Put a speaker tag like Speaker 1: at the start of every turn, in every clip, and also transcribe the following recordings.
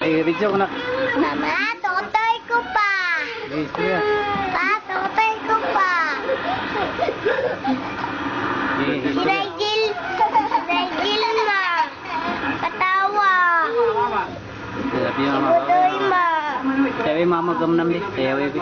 Speaker 1: Ay, video ko na.
Speaker 2: Mama, totoy ko pa.
Speaker 1: Ay, kuya.
Speaker 2: Pa, totoy ko pa. Si Rigel ma. Katawa.
Speaker 1: Sabi
Speaker 2: Si
Speaker 1: mama.
Speaker 2: Budoy ma.
Speaker 1: Sabi mama gamnam di. Sayaw ibi.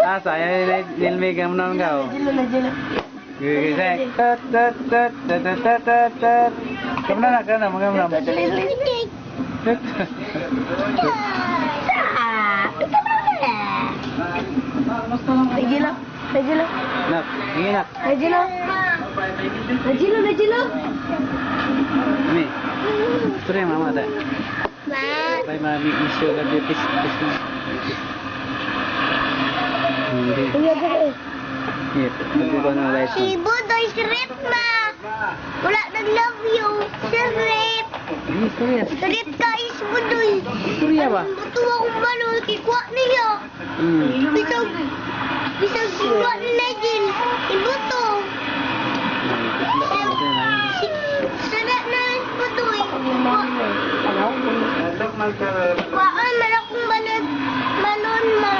Speaker 1: Ah, saya nilmi gamnam kau. Gigi tat tat tat tat tat tat tat. Gamnam nak gamnam gamnam.
Speaker 2: Regilo.
Speaker 1: Nak, ini nak.
Speaker 2: Regilo.
Speaker 1: Ini. Itu yang mama ada.
Speaker 2: Ma.
Speaker 1: Bye mami, miss you, love you, kiss, kiss me. Hindi. Iya, hindi ko na light
Speaker 2: Si Budoy Srip ma. Wala nag-love you. Srip.
Speaker 1: Ini serius.
Speaker 2: Srip ka is Budoy.
Speaker 1: Surya ba?
Speaker 2: Buto akong balon. Kikwa niya. Bisag siwa ni Legend. Ibuto. Sada na Budoy. Waan man akong balon. Balon mo.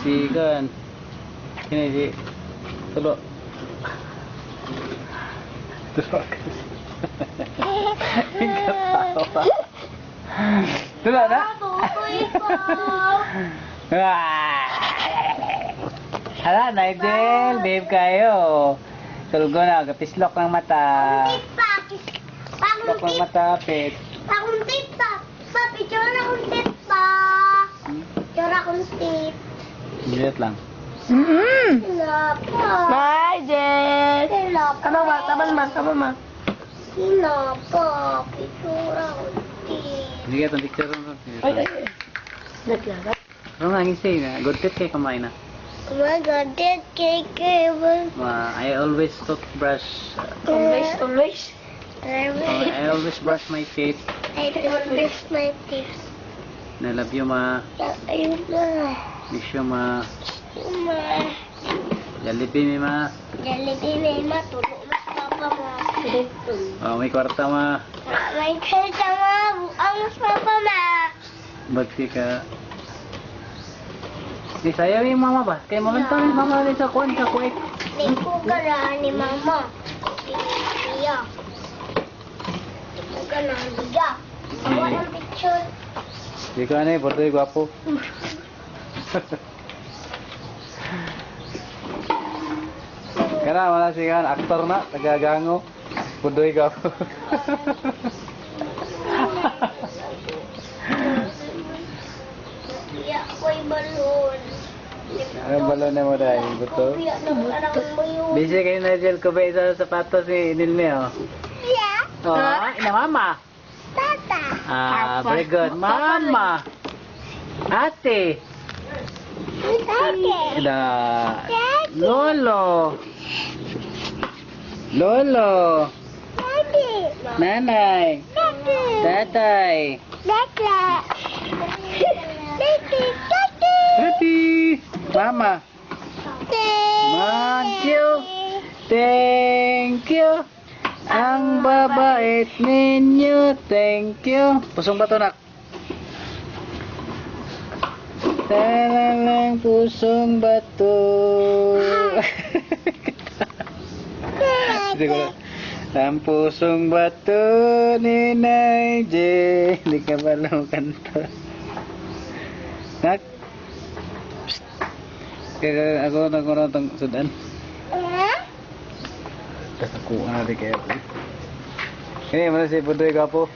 Speaker 1: Si kan. Ini si Tulok. Tulok. Ketawa. Tulok nak? Hala, Nigel, babe kayo. Tulgo na, gapislok ng mata. Pislok ng mata, pet.
Speaker 2: Akong tip pa. Pa, picture akong tip pa. Picture akong tip.
Speaker 1: Lihat lang.
Speaker 2: Sila pa.
Speaker 3: Nigel!
Speaker 2: Sila pa.
Speaker 3: Ano ba? Tama ma.
Speaker 2: Sila pa. Picture akong tip.
Speaker 1: Hindi ka itong picture mo.
Speaker 3: Ay. Naglagat.
Speaker 1: Ano nga ngisi na? Good tip kayo kumain na.
Speaker 2: Oh my God, that cake.
Speaker 1: I always toothbrush.
Speaker 3: Always.
Speaker 1: I always brush my teeth.
Speaker 2: I don't miss my tips.
Speaker 1: I love you, ma.
Speaker 2: Ayun na.
Speaker 1: Miss you, ma.
Speaker 2: Ma.
Speaker 1: Jollibee, ma.
Speaker 2: Jollibee may matulog mas papa mo.
Speaker 1: Oh, may kwarta, ma.
Speaker 2: May kalsa mo. Buang mas papa ma.
Speaker 1: Bagsi ka. Di saya yung mama ba? Kaya mamanta rin mama rin sa kuwan, sa kuwait.
Speaker 2: Hindi ko gara ni mama. Iya. Hindi ko gara ni Diga. Awa ng picture.
Speaker 1: Di ka na eh, bordoy gwapo. Kana, wala siya aktor na, tagagango. Bordoy gwapo.
Speaker 2: Iya, ako'y balon.
Speaker 1: Anong balon na mo dahil? Buto?
Speaker 2: Iya, nakarang mo yun.
Speaker 1: Busy kayo na Jel ko ba isa sa sapatos ni Nilme, oh?
Speaker 2: Iya.
Speaker 1: Oh, ina mama.
Speaker 2: Tata.
Speaker 1: Ah, very good. Mama. Ate.
Speaker 2: Tate.
Speaker 1: Da. Lolo. Lolo.
Speaker 2: Tate.
Speaker 1: Nanay.
Speaker 2: Tate.
Speaker 1: Tatay.
Speaker 2: Tate. Tate. Tate.
Speaker 1: Ate. Mama. Thank you. Thank you. Ang babait ninyo. Thank you. Pusong bato nak. Talalang pusong bato. Hindi ko na. Ang pusong bato ni Nigel. Hindi ka ba lang kanta? Nak? Psst. Kaya ako na itong sudan. Tapos ako na di kaya. Eh, mana si Budoy Gapo?